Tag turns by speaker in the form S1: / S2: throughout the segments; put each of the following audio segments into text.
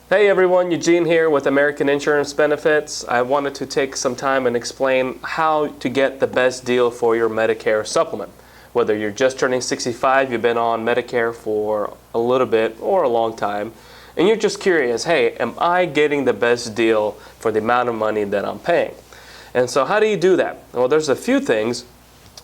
S1: Hey everyone, Eugene here with American Insurance Benefits. I wanted to take some time and explain how to get the best deal for your Medicare supplement. Whether you're just turning 65, you've been on Medicare for a little bit or a long time, and you're just curious, hey, am I getting the best deal for the amount of money that I'm paying? And so how do you do that? Well, there's a few things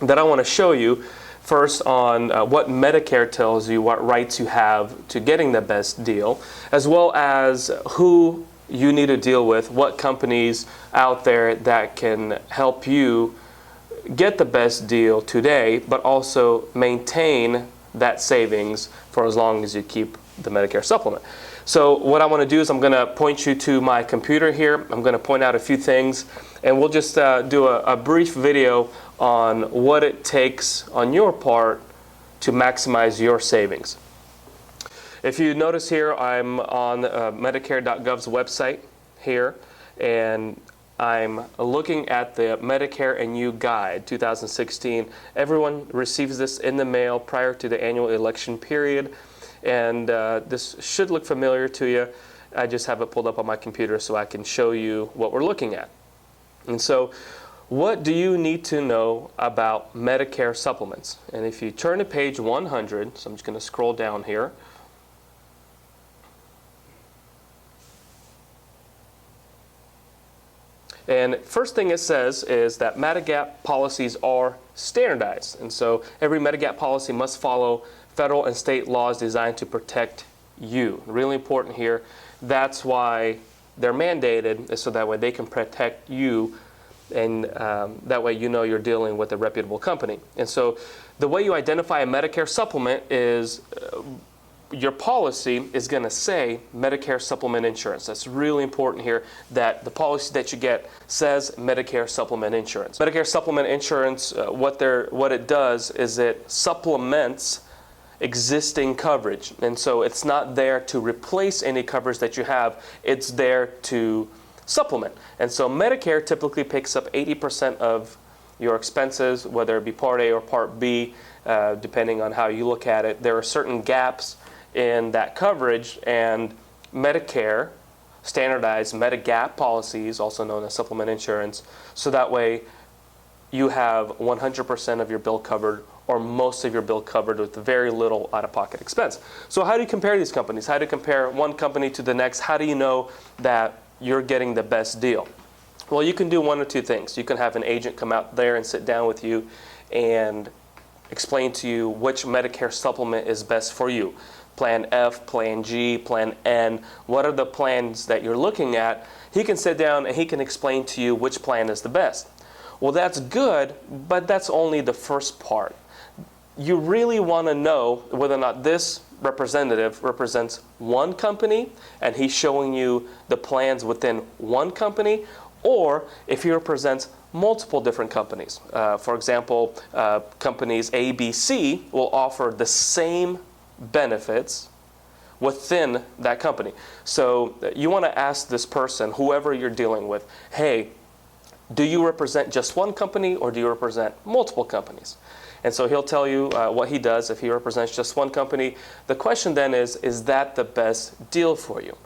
S1: that I want to show you. First on what Medicare tells you, what rights you have to getting the best deal, as well as who you need to deal with, what companies out there that can help you get the best deal today, but also maintain that savings for as long as you keep the Medicare supplement. So what I want to do is I'm going to point you to my computer here. I'm going to point out a few things, and we'll just do a brief video on what it takes on your part to maximize your savings. If you notice here, I'm on Medicare.gov's website here, and I'm looking at the Medicare and You Guide 2016. Everyone receives this in the mail prior to the annual election period, and this should look familiar to you. I just have it pulled up on my computer so I can show you what we're looking at. And so, what do you need to know about Medicare supplements? And if you turn to page 100, so I'm just going to scroll down here. And first thing it says is that Medigap policies are standardized. And so every Medigap policy must follow federal and state laws designed to protect you. Really important here. That's why they're mandated, is so that way they can protect you, and that way you know you're dealing with a reputable company. And so the way you identify a Medicare supplement is your policy is going to say Medicare Supplement Insurance. That's really important here, that the policy that you get says Medicare Supplement Insurance. Medicare Supplement Insurance, what it does is it supplements existing coverage. And so it's not there to replace any coverage that you have. It's there to supplement. And so Medicare typically picks up 80% of your expenses, whether it be Part A or Part B, depending on how you look at it. There are certain gaps in that coverage, and Medicare standardized Medigap policies, also known as supplement insurance, so that way you have 100% of your bill covered, or most of your bill covered, with very little out-of-pocket expense. So how do you compare these companies? How do you compare one company to the next? How do you know that you're getting the best deal? Well, you can do one or two things. You can have an agent come out there and sit down with you and explain to you which Medicare supplement is best for you. Plan F, Plan G, Plan N, what are the plans that you're looking at? He can sit down and he can explain to you which plan is the best. Well, that's good, but that's only the first part. You really want to know whether or not this representative represents one company and he's showing you the plans within one company, or if he represents multiple different companies. For example, companies A, B, C will offer the same benefits within that company. So you want to ask this person, whoever you're dealing with, hey, do you represent just one company or do you represent multiple companies? And so he'll tell you what he does if he represents just one company. The question then is that the best deal for you?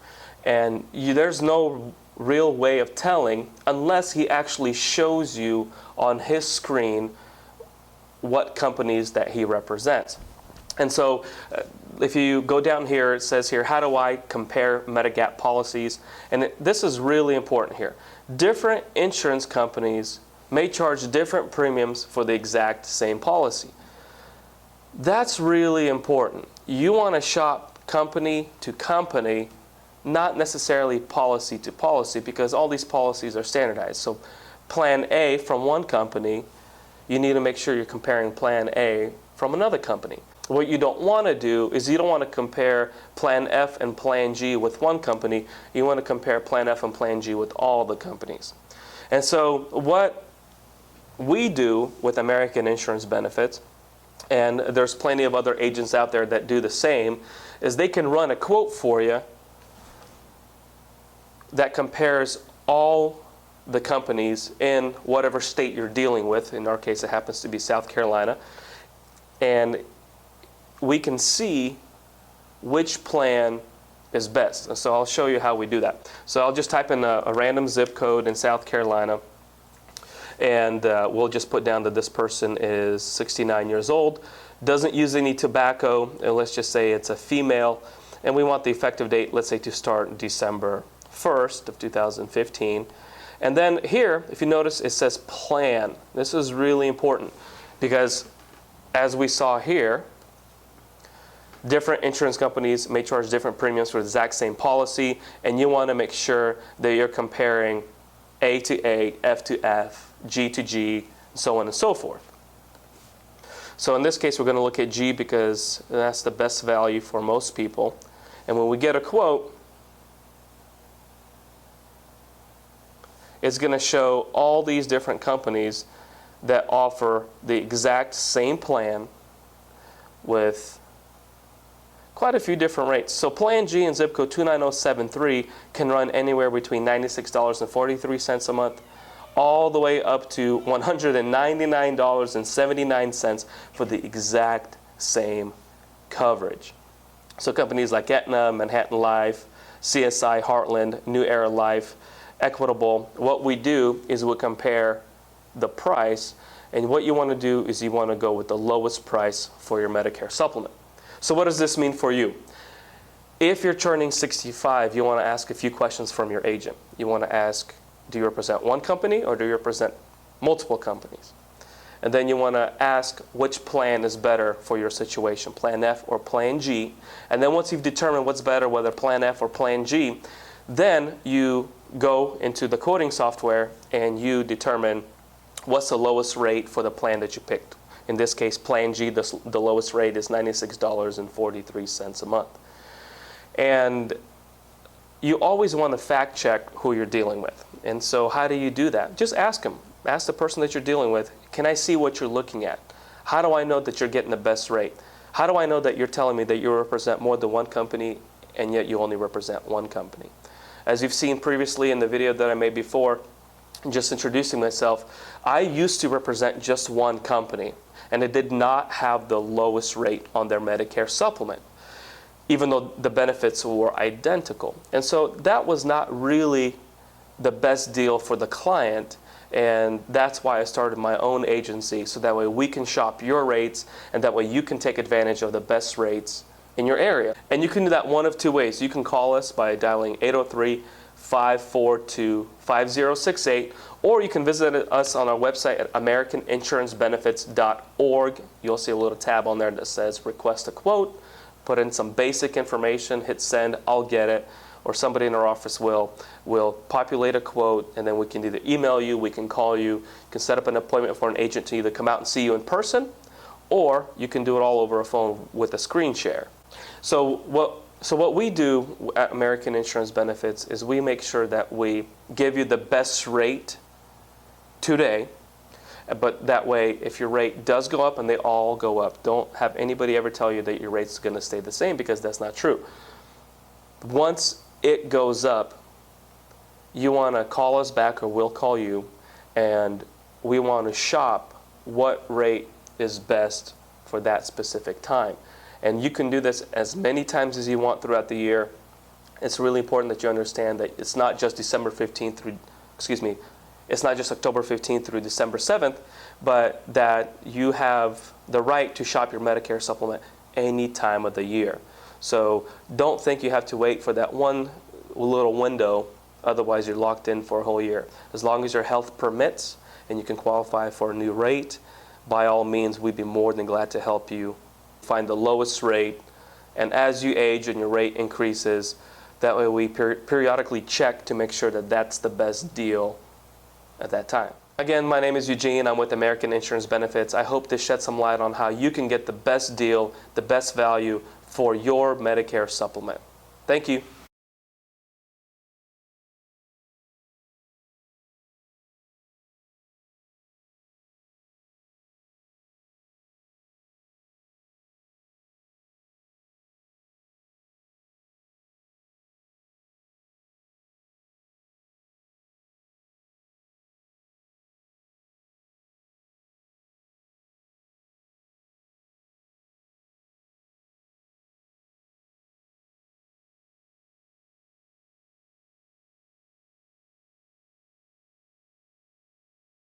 S1: And there's no real way of telling unless he actually shows you on his screen what companies that he represents. And so if you go down here, it says here, how do I compare Medigap policies? And this is really important here. Different insurance companies may charge different premiums for the exact same policy. That's really important. You want to shop company to company, not necessarily policy to policy, because all these policies are standardized. So Plan A from one company, you need to make sure you're comparing Plan A from another company. What you don't want to do is you don't want to compare Plan F and Plan G with one company. You want to compare Plan F and Plan G with all the companies. And so what we do with American Insurance Benefits, and there's plenty of other agents out there that do the same, is they can run a quote for you that compares all the companies in whatever state you're dealing with. In our case, it happens to be South Carolina. And we can see which plan is best. And so I'll show you how we do that. So I'll just type in a random zip code in South Carolina, and we'll just put down that this person is 69 years old, doesn't use any tobacco, and let's just say it's a female, and we want the effective date, let's say, to start December 1st of 2015. And then here, if you notice, it says plan. This is really important because as we saw here, different insurance companies may charge different premiums for the exact same policy, and you want to make sure that you're comparing A to A, F to F, G to G, so on and so forth. So in this case, we're going to look at G because that's the best value for most people. And when we get a quote, it's going to show all these different companies that offer the exact same plan with quite a few different rates. So Plan G and zip code 29073 can run anywhere between $96.43 a month all the way up to $199.79 for the exact same coverage. So companies like Aetna, Manhattan Life, CSI, Heartland, New Era Life, Equitable, what we do is we compare the price, and what you want to do is you want to go with the lowest price for your Medicare supplement. So what does this mean for you? If you're turning 65, you want to ask a few questions from your agent. You want to ask, do you represent one company or do you represent multiple companies? And then you want to ask which plan is better for your situation, Plan F or Plan G. And then once you've determined what's better, whether Plan F or Plan G, then you go into the quoting software and you determine what's the lowest rate for the plan that you picked. In this case, Plan G, the lowest rate is $96.43 a month. And you always want to fact check who you're dealing with. And so how do you do that? Just ask them. Ask the person that you're dealing with, can I see what you're looking at? How do I know that you're getting the best rate? How do I know that you're telling me that you represent more than one company and yet you only represent one company? As you've seen previously in the video that I made before, just introducing myself, I used to represent just one company, and it did not have the lowest rate on their Medicare supplement, even though the benefits were identical. And so that was not really the best deal for the client, and that's why I started my own agency, so that way we can shop your rates, and that way you can take advantage of the best rates in your area. And you can do that one of two ways. You can call us by dialing 803-542-5068, or you can visit us on our website at americaninsurancebenefits.org. You'll see a little tab on there that says request a quote. Put in some basic information, hit send, I'll get it, or somebody in our office will populate a quote, and then we can either email you, we can call you, can set up an appointment for an agent to either come out and see you in person, or you can do it all over a phone with a screen share. So what we do at American Insurance Benefits is we make sure that we give you the best rate today, but that way if your rate does go up, and they all go up, don't have anybody ever tell you that your rate's going to stay the same, because that's not true. Once it goes up, you want to call us back, or we'll call you, and we want to shop what rate is best for that specific time. And you can do this as many times as you want throughout the year. It's really important that you understand that it's not just it's not just October 15th through December 7th, but that you have the right to shop your Medicare supplement any time of the year. So don't think you have to wait for that one little window, otherwise you're locked in for a whole year. As long as your health permits and you can qualify for a new rate, by all means, we'd be more than glad to help you find the lowest rate. And as you age and your rate increases, that way we periodically check to make sure that that's the best deal at that time. Again, my name is Eugene. I'm with American Insurance Benefits. I hope to shed some light on how you can get the best deal, the best value for your Medicare supplement. Thank you.